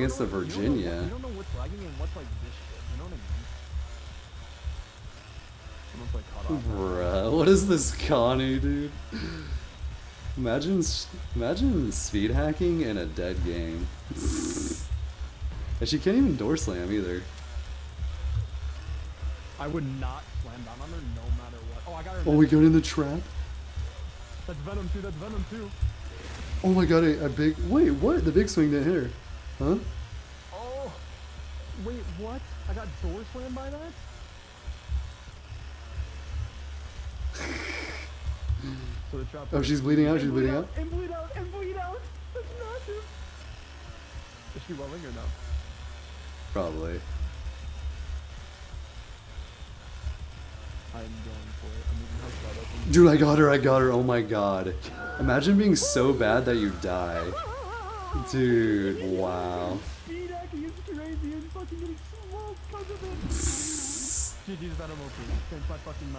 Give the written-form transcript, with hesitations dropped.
against the Virginia. You don't know what's lagging and what's like this shit. You know what I mean? Someone's like caught off. Bruh, what is this Connie, dude? Imagine speed hacking in a dead game. And she can't even door slam either. I would not slam down on her no matter what. Oh, I got her. Oh, we got in the trap. That's Venom 2. That's Venom 2. Oh my god, a big... Wait, what? The big swing didn't hit her. Huh? Oh. Wait, what? I got door slammed by that? So the trap... Oh, she's bleeding out. She's bleeding out. And bleed out. And bleed out. That's massive. Is she rolling or no? Probably. I'm going for it. I'm moving house spot open. Dude, I got her. Oh my god. Imagine being so bad that you die. Dude, wow. Speed hacking is crazy. I'm fucking getting smoked because of it. GG's Venom OP. Change my fucking mind.